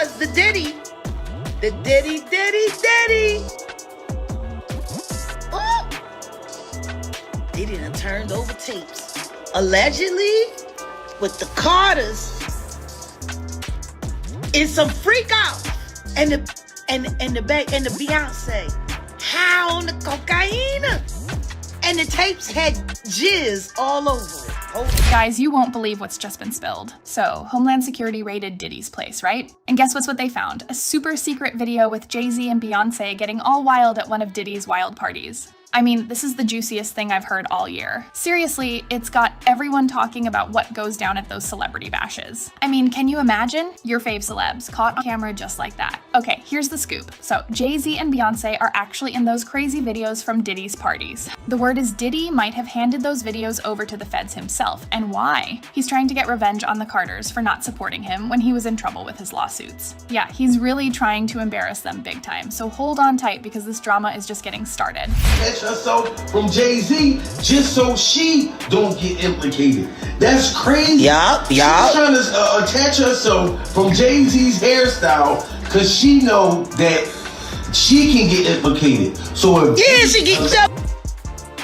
because the Diddy. Oh, Diddy done turned over tapes. Allegedly, with the Carters, and some freak out, and the Beyonce, high on the cocaine, and the tapes had jizz all over it. Guys, you won't believe what's just been spilled. So, Homeland Security raided Diddy's place, right? And guess what they found? A super secret video with Jay-Z and Beyonce getting all wild at one of Diddy's wild parties. I mean, this is the juiciest thing I've heard all year. Seriously, it's got everyone talking about what goes down at those celebrity bashes. I mean, can you imagine? Your fave celebs, caught on camera just like that. Okay, here's the scoop. So, Jay-Z and Beyonce are actually in those crazy videos from Diddy's parties. The word is Diddy might have handed those videos over to the feds himself. And why? He's trying to get revenge on the Carters for not supporting him when he was in trouble with his lawsuits. Yeah, he's really trying to embarrass them big time. So hold on tight because this drama is just getting started. Herself from Jay-Z just so she don't get implicated. That's crazy. Yup. She's trying to attach herself from Jay-Z's hairstyle because she know that she can get implicated. So if she gets up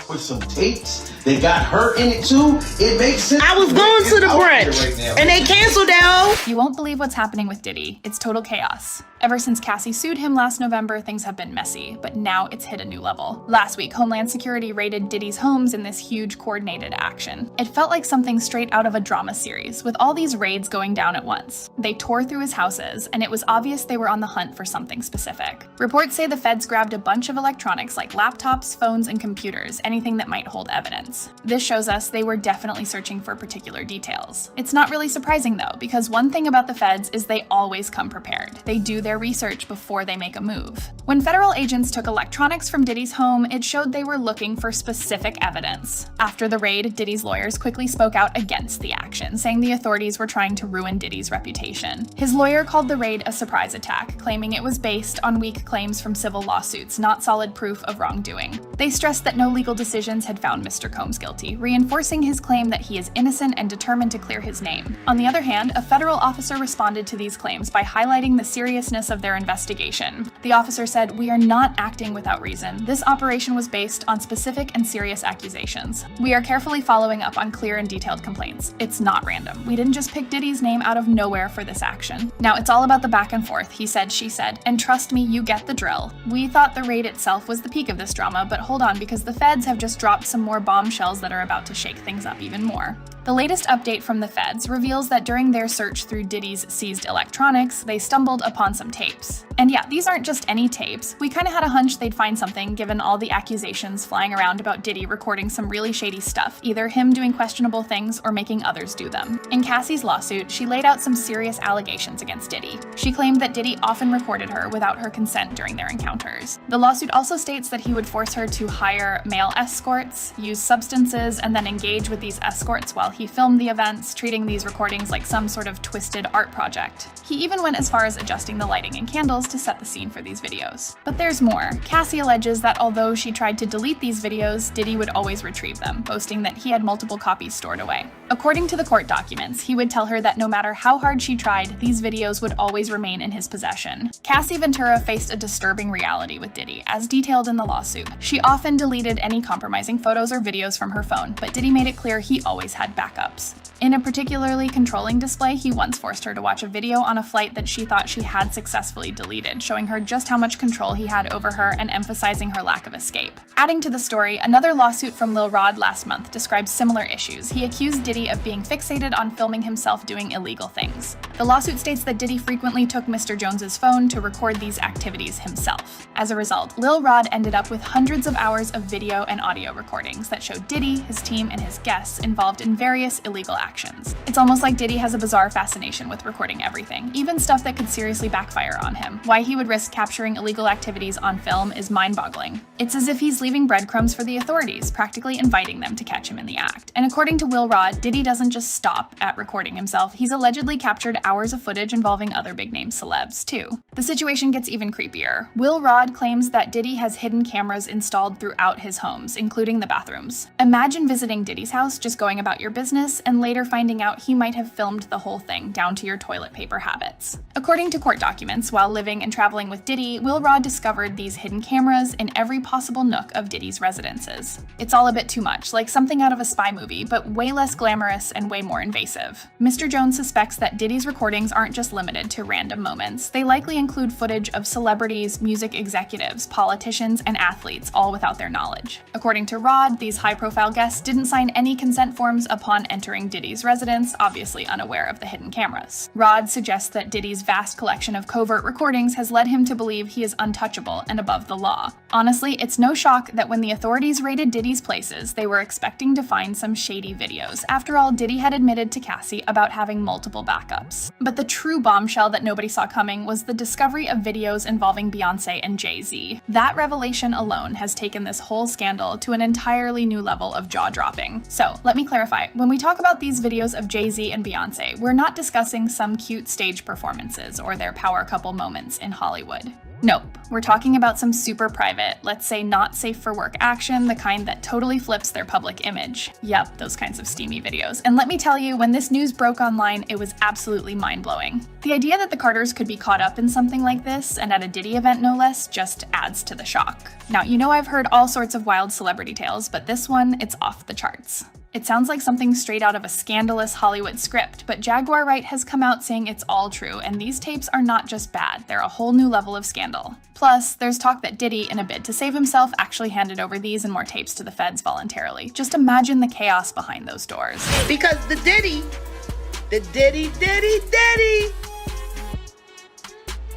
with some tapes that got her in it too, it makes sense. I was going to the brunch and they canceled that. You won't believe what's happening with Diddy. It's total chaos. Ever since Cassie sued him last November, things have been messy, but now it's hit a new level. Last week, Homeland Security raided Diddy's homes in this huge coordinated action. It felt like something straight out of a drama series, with all these raids going down at once. They tore through his houses, and it was obvious they were on the hunt for something specific. Reports say the feds grabbed a bunch of electronics like laptops, phones, and computers, anything that might hold evidence. This shows us they were definitely searching for particular details. It's not really surprising though, because one thing about the feds is they always come prepared. They do their research before they make a move. When federal agents took electronics from Diddy's home, it showed they were looking for specific evidence. After the raid, Diddy's lawyers quickly spoke out against the action, saying the authorities were trying to ruin Diddy's reputation. His lawyer called the raid a surprise attack, claiming it was based on weak claims from civil lawsuits, not solid proof of wrongdoing. They stressed that no legal decisions had found Mr. Combs guilty, reinforcing his claim that he is innocent and determined to clear his name. On the other hand, a federal officer responded to these claims by highlighting the seriousness of their investigation. The officer said, "We are not acting without reason. This operation was based on specific and serious accusations. We are carefully following up on clear and detailed complaints. It's not random. We didn't just pick Diddy's name out of nowhere for this action." Now, it's all about the back and forth, he said, she said, and trust me, you get the drill. We thought the raid itself was the peak of this drama, but hold on, because the feds have just dropped some more bombshells that are about to shake things up even more. The latest update from the feds reveals that during their search through Diddy's seized electronics, they stumbled upon some tapes. And yeah, these aren't just any tapes. We kinda had a hunch they'd find something given all the accusations flying around about Diddy recording some really shady stuff, either him doing questionable things or making others do them. In Cassie's lawsuit, she laid out some serious allegations against Diddy. She claimed that Diddy often recorded her without her consent during their encounters. The lawsuit also states that he would force her to hire male escorts, use substances, and then engage with these escorts while he filmed the events, treating these recordings like some sort of twisted art project. He even went as far as adjusting the lighting and candles to set the scene for these videos. But there's more. Cassie alleges that although she tried to delete these videos, Diddy would always retrieve them, boasting that he had multiple copies stored away. According to the court documents, he would tell her that no matter how hard she tried, these videos would always remain in his possession. Cassie Ventura faced a disturbing reality with Diddy, as detailed in the lawsuit. She often deleted any compromising photos or videos from her phone, but Diddy made it clear he always had backups. In a particularly controlling display, he once forced her to watch a video on a flight that she thought she had successfully deleted, showing her just how much control he had over her and emphasizing her lack of escape. Adding to the story, another lawsuit from Lil Rod last month described similar issues. He accused Diddy of being fixated on filming himself doing illegal things. The lawsuit states that Diddy frequently took Mr. Jones's phone to record these activities himself. As a result, Lil Rod ended up with hundreds of hours of video and audio recordings that showed Diddy, his team, and his guests involved in various illegal actions. It's almost like Diddy has a bizarre fascination with recording everything, even stuff that could seriously backfire on him. Why he would risk capturing illegal activities on film is mind-boggling. It's as if he's leaving breadcrumbs for the authorities, practically inviting them to catch him in the act. And according to Will Rod, Diddy doesn't just stop at recording himself, he's allegedly captured hours of footage involving other big-name celebs, too. The situation gets even creepier. Will Rod claims that Diddy has hidden cameras installed throughout his homes, including the bathrooms. Imagine visiting Diddy's house, just going about your business, and later finding out he might have filmed the whole thing, down to your toilet paper half. habits. According to court documents, while living and traveling with Diddy, Will Rod discovered these hidden cameras in every possible nook of Diddy's residences. It's all a bit too much, like something out of a spy movie, but way less glamorous and way more invasive. Mr. Jones suspects that Diddy's recordings aren't just limited to random moments. They likely include footage of celebrities, music executives, politicians, and athletes, all without their knowledge. According to Rod, these high-profile guests didn't sign any consent forms upon entering Diddy's residence, obviously unaware of the hidden cameras. Rod suggests that Diddy's vast collection of covert recordings has led him to believe he is untouchable and above the law. Honestly, it's no shock that when the authorities raided Diddy's places, they were expecting to find some shady videos. After all, Diddy had admitted to Cassie about having multiple backups. But the true bombshell that nobody saw coming was the discovery of videos involving Beyonce and Jay-Z. That revelation alone has taken this whole scandal to an entirely new level of jaw-dropping. So, let me clarify. When we talk about these videos of Jay-Z and Beyonce, we're not discussing some cute stage performances or their power couple moments in Hollywood. Nope, we're talking about some super private, let's say not safe for work action, the kind that totally flips their public image. Yep, those kinds of steamy videos. And let me tell you, when this news broke online, it was absolutely mind-blowing. The idea that the Carters could be caught up in something like this, and at a Diddy event no less, just adds to the shock. Now, you know I've heard all sorts of wild celebrity tales, but this one, it's off the charts. It sounds like something straight out of a scandalous Hollywood script, but Jaguar Wright has come out saying it's all true, and these tapes are not just bad, they're a whole new level of scandal. Plus, there's talk that Diddy, in a bid to save himself, actually handed over these and more tapes to the feds voluntarily. Just imagine the chaos behind those doors. Because the Diddy.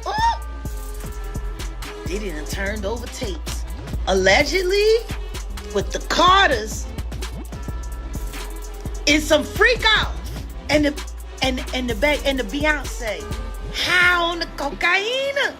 Oh! Diddy done turned over tapes. Allegedly, with the Carters, is some freak off and the Beyonce high on the cocaine,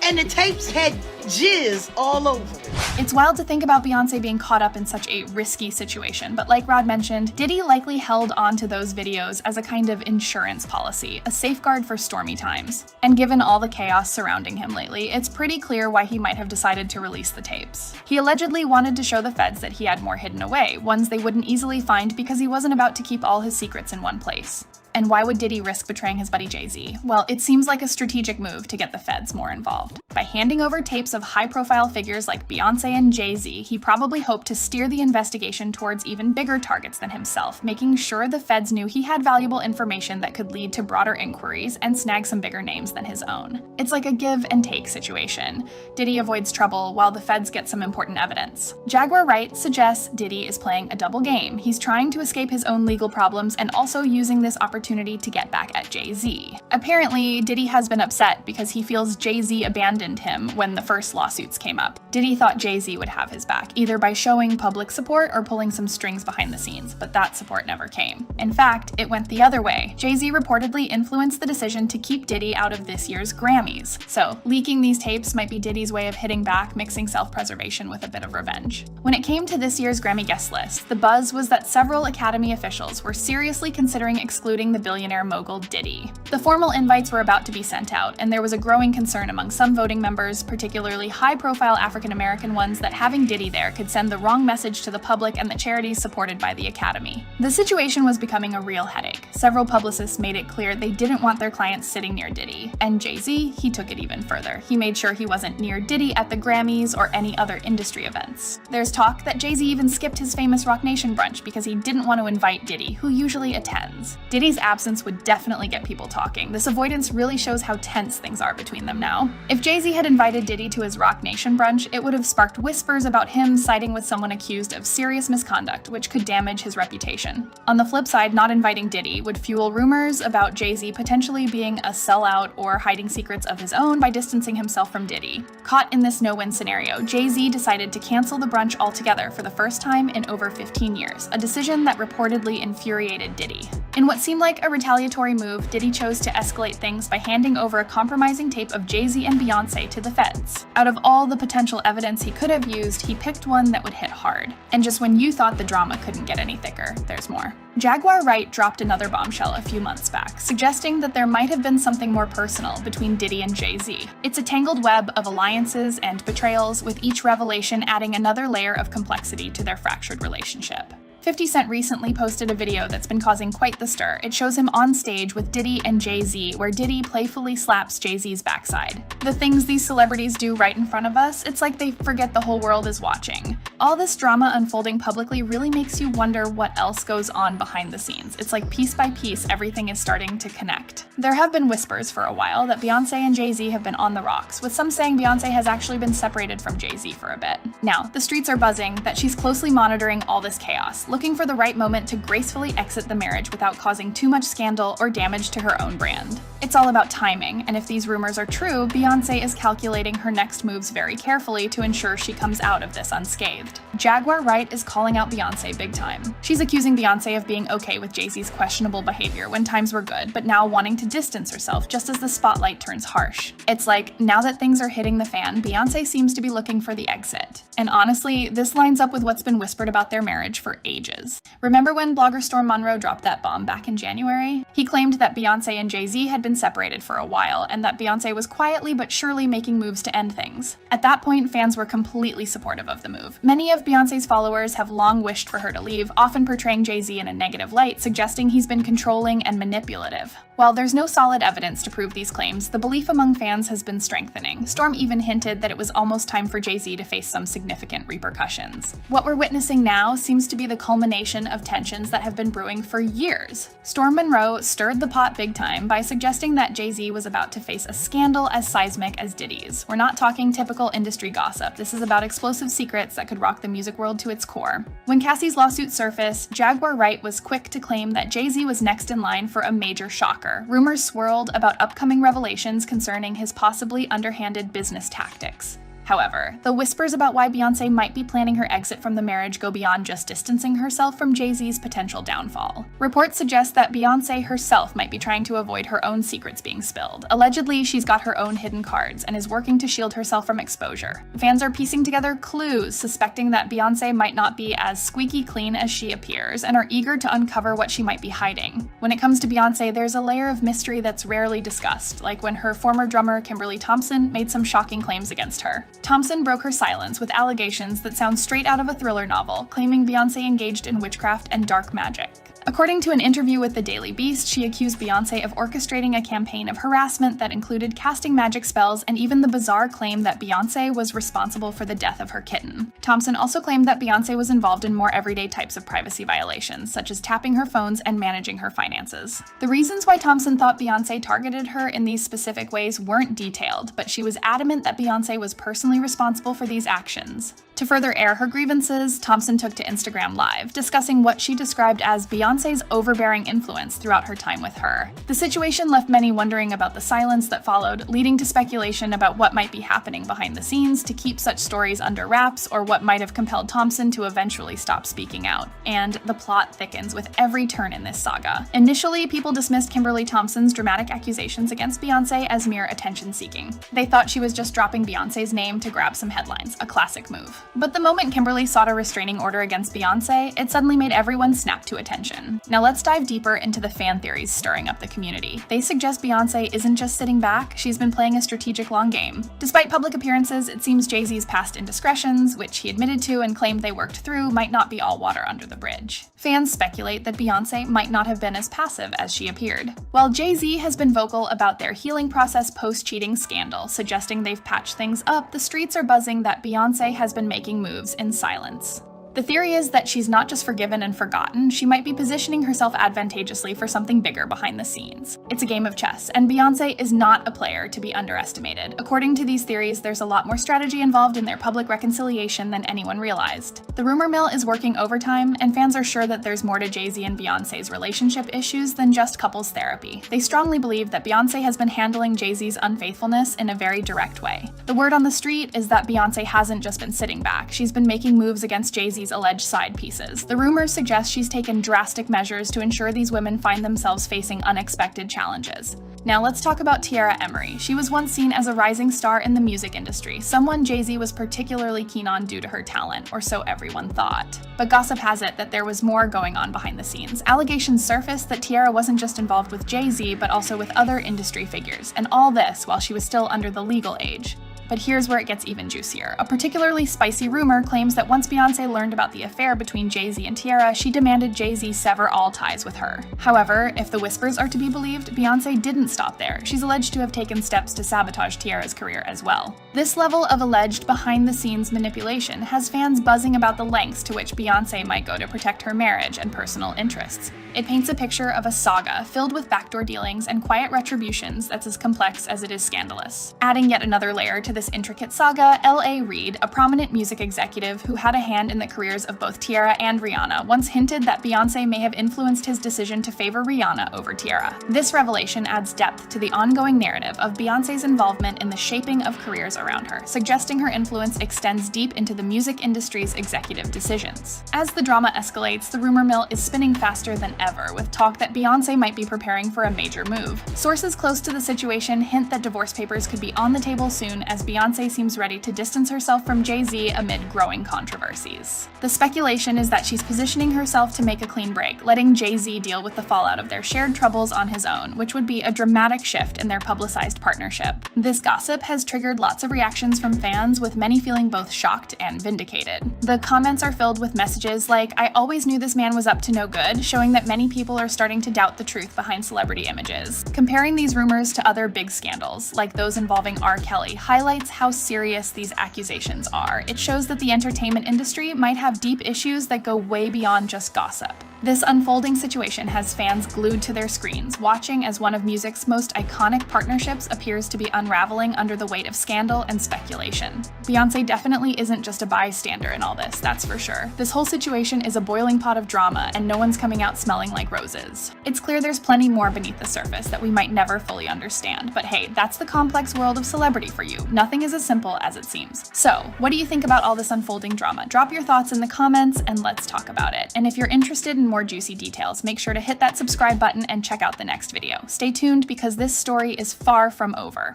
and the tapes had jizz all over it. It's wild to think about Beyonce being caught up in such a risky situation, but like Rod mentioned, Diddy likely held on to those videos as a kind of insurance policy, a safeguard for stormy times. And given all the chaos surrounding him lately, it's pretty clear why he might have decided to release the tapes. He allegedly wanted to show the feds that he had more hidden away, ones they wouldn't easily find because he wasn't about to keep all his secrets in one place. And why would Diddy risk betraying his buddy Jay-Z? Well, it seems like a strategic move to get the feds more involved. By handing over tapes of high-profile figures like Beyonce and Jay-Z, he probably hoped to steer the investigation towards even bigger targets than himself, making sure the feds knew he had valuable information that could lead to broader inquiries and snag some bigger names than his own. It's like a give-and-take situation. Diddy avoids trouble while the feds get some important evidence. Jaguar Wright suggests Diddy is playing a double game. He's trying to escape his own legal problems and also using this opportunity to get back at Jay-Z. Apparently, Diddy has been upset because he feels Jay-Z abandoned him when the first lawsuits came up. Diddy thought Jay-Z would have his back, either by showing public support or pulling some strings behind the scenes, but that support never came. In fact, it went the other way. Jay-Z reportedly influenced the decision to keep Diddy out of this year's Grammys. So, leaking these tapes might be Diddy's way of hitting back, mixing self-preservation with a bit of revenge. When it came to this year's Grammy guest list, the buzz was that several Academy officials were seriously considering excluding the billionaire mogul Diddy. The formal invites were about to be sent out, and there was a growing concern among some voting members, particularly high-profile African-American ones, that having Diddy there could send the wrong message to the public and the charities supported by the Academy. The situation was becoming a real headache. Several publicists made it clear they didn't want their clients sitting near Diddy, and Jay-Z, he took it even further. He made sure he wasn't near Diddy at the Grammys or any other industry events. There's talk that Jay-Z even skipped his famous Rock Nation brunch because he didn't want to invite Diddy, who usually attends. Diddy's absence would definitely get people talking. This avoidance really shows how tense things are between them now. If Jay-Z had invited Diddy to his Rock Nation brunch, it would have sparked whispers about him siding with someone accused of serious misconduct, which could damage his reputation. On the flip side, not inviting Diddy would fuel rumors about Jay-Z potentially being a sellout or hiding secrets of his own by distancing himself from Diddy. Caught in this no-win scenario, Jay-Z decided to cancel the brunch altogether for the first time in over 15 years, a decision that reportedly infuriated Diddy. In what seemed like a retaliatory move, Diddy chose to escalate things by handing over a compromising tape of Jay-Z and Beyonce to the feds. Out of all the potential evidence he could have used, he picked one that would hit hard. And just when you thought the drama couldn't get any thicker, there's more. Jaguar Wright dropped another bombshell a few months back, suggesting that there might have been something more personal between Diddy and Jay-Z. It's a tangled web of alliances and betrayals, with each revelation adding another layer of complexity to their fractured relationship. 50 Cent recently posted a video that's been causing quite the stir. It shows him on stage with Diddy and Jay-Z, where Diddy playfully slaps Jay-Z's backside. The things these celebrities do right in front of us, it's like they forget the whole world is watching. All this drama unfolding publicly really makes you wonder what else goes on behind the scenes. It's like piece by piece, everything is starting to connect. There have been whispers for a while that Beyonce and Jay-Z have been on the rocks, with some saying Beyonce has actually been separated from Jay-Z for a bit. Now, the streets are buzzing that she's closely monitoring all this chaos, looking for the right moment to gracefully exit the marriage without causing too much scandal or damage to her own brand. It's all about timing, and if these rumors are true, Beyonce is calculating her next moves very carefully to ensure she comes out of this unscathed. Jaguar Wright is calling out Beyonce big time. She's accusing Beyonce of being okay with Jay-Z's questionable behavior when times were good, but now wanting to distance herself just as the spotlight turns harsh. It's like, now that things are hitting the fan, Beyonce seems to be looking for the exit. And honestly, this lines up with what's been whispered about their marriage for ages. Remember when blogger Storm Monroe dropped that bomb back in January? He claimed that Beyonce and Jay-Z had been separated for a while, and that Beyonce was quietly but surely making moves to end things. At that point, fans were completely supportive of the move. Many of Beyonce's followers have long wished for her to leave, often portraying Jay-Z in a negative light, suggesting he's been controlling and manipulative. While there's no solid evidence to prove these claims, the belief among fans has been strengthening. Storm even hinted that it was almost time for Jay-Z to face some significant repercussions. What we're witnessing now seems to be the culmination of tensions that have been brewing for years. Storm Monroe stirred the pot big time by suggesting that Jay-Z was about to face a scandal as seismic as Diddy's. We're not talking typical industry gossip. This is about explosive secrets that could rock the music world to its core. When Cassie's lawsuit surfaced, Jaguar Wright was quick to claim that Jay-Z was next in line for a major shocker. Rumors swirled about upcoming revelations concerning his possibly underhanded business tactics. However, the whispers about why Beyonce might be planning her exit from the marriage go beyond just distancing herself from Jay-Z's potential downfall. Reports suggest that Beyonce herself might be trying to avoid her own secrets being spilled. Allegedly, she's got her own hidden cards and is working to shield herself from exposure. Fans are piecing together clues, suspecting that Beyonce might not be as squeaky clean as she appears, and are eager to uncover what she might be hiding. When it comes to Beyonce, there's a layer of mystery that's rarely discussed, like when her former drummer Kimberly Thompson made some shocking claims against her. Thompson broke her silence with allegations that sound straight out of a thriller novel, claiming Beyonce engaged in witchcraft and dark magic. According to an interview with the Daily Beast, she accused Beyonce of orchestrating a campaign of harassment that included casting magic spells and even the bizarre claim that Beyonce was responsible for the death of her kitten. Thompson also claimed that Beyonce was involved in more everyday types of privacy violations, such as tapping her phones and managing her finances. The reasons why Thompson thought Beyonce targeted her in these specific ways weren't detailed, but she was adamant that Beyonce was personally responsible for these actions. To further air her grievances, Thompson took to Instagram Live, discussing what she described as Beyonce's overbearing influence throughout her time with her. The situation left many wondering about the silence that followed, leading to speculation about what might be happening behind the scenes to keep such stories under wraps, or what might have compelled Thompson to eventually stop speaking out. And the plot thickens with every turn in this saga. Initially, people dismissed Kimberly Thompson's dramatic accusations against Beyonce as mere attention-seeking. They thought she was just dropping Beyonce's name to grab some headlines, a classic move. But the moment Kimberly sought a restraining order against Beyonce, it suddenly made everyone snap to attention. Now let's dive deeper into the fan theories stirring up the community. They suggest Beyonce isn't just sitting back, she's been playing a strategic long game. Despite public appearances, it seems Jay-Z's past indiscretions, which he admitted to and claimed they worked through, might not be all water under the bridge. Fans speculate that Beyonce might not have been as passive as she appeared. While Jay-Z has been vocal about their healing process post-cheating scandal, suggesting they've patched things up, the streets are buzzing that Beyonce has been making moves in silence. The theory is that she's not just forgiven and forgotten, she might be positioning herself advantageously for something bigger behind the scenes. It's a game of chess, and Beyonce is not a player to be underestimated. According to these theories, there's a lot more strategy involved in their public reconciliation than anyone realized. The rumor mill is working overtime, and fans are sure that there's more to Jay-Z and Beyonce's relationship issues than just couples therapy. They strongly believe that Beyonce has been handling Jay-Z's unfaithfulness in a very direct way. The word on the street is that Beyonce hasn't just been sitting back, she's been making moves against Jay-Z's alleged side pieces. The rumors suggest she's taken drastic measures to ensure these women find themselves facing unexpected challenges. Now let's talk about Tiara Emery. She was once seen as a rising star in the music industry, someone Jay-Z was particularly keen on due to her talent, or so everyone thought. But gossip has it that there was more going on behind the scenes. Allegations surfaced that Tiara wasn't just involved with Jay-Z, but also with other industry figures, and all this while she was still under the legal age. But here's where it gets even juicier. A particularly spicy rumor claims that once Beyonce learned about the affair between Jay-Z and Tierra, she demanded Jay-Z sever all ties with her. However, if the whispers are to be believed, Beyonce didn't stop there. She's alleged to have taken steps to sabotage Tierra's career as well. This level of alleged behind-the-scenes manipulation has fans buzzing about the lengths to which Beyonce might go to protect her marriage and personal interests. It paints a picture of a saga filled with backdoor dealings and quiet retributions that's as complex as it is scandalous. Adding yet another layer to this intricate saga, L.A. Reid, a prominent music executive who had a hand in the careers of both Tierra and Rihanna, once hinted that Beyonce may have influenced his decision to favor Rihanna over Tierra. This revelation adds depth to the ongoing narrative of Beyonce's involvement in the shaping of careers around her, suggesting her influence extends deep into the music industry's executive decisions. As the drama escalates, the rumor mill is spinning faster than ever, with talk that Beyonce might be preparing for a major move. Sources close to the situation hint that divorce papers could be on the table soon, as Beyonce seems ready to distance herself from Jay-Z amid growing controversies. The speculation is that she's positioning herself to make a clean break, letting Jay-Z deal with the fallout of their shared troubles on his own, which would be a dramatic shift in their publicized partnership. This gossip has triggered lots of reactions from fans, with many feeling both shocked and vindicated. The comments are filled with messages like, "I always knew this man was up to no good," showing that many people are starting to doubt the truth behind celebrity images. Comparing these rumors to other big scandals, like those involving R. Kelly, highlights how serious these accusations are. It shows that the entertainment industry might have deep issues that go way beyond just gossip. This unfolding situation has fans glued to their screens, watching as one of music's most iconic partnerships appears to be unraveling under the weight of scandal and speculation. Beyonce definitely isn't just a bystander in all this, that's for sure. This whole situation is a boiling pot of drama, and no one's coming out smelling like roses. It's clear there's plenty more beneath the surface that we might never fully understand, but hey, that's the complex world of celebrity for you. Nothing is as simple as it seems. So, what do you think about all this unfolding drama? Drop your thoughts in the comments and let's talk about it. And if you're interested in more juicy details, make sure to hit that subscribe button and check out the next video. Stay tuned because this story is far from over.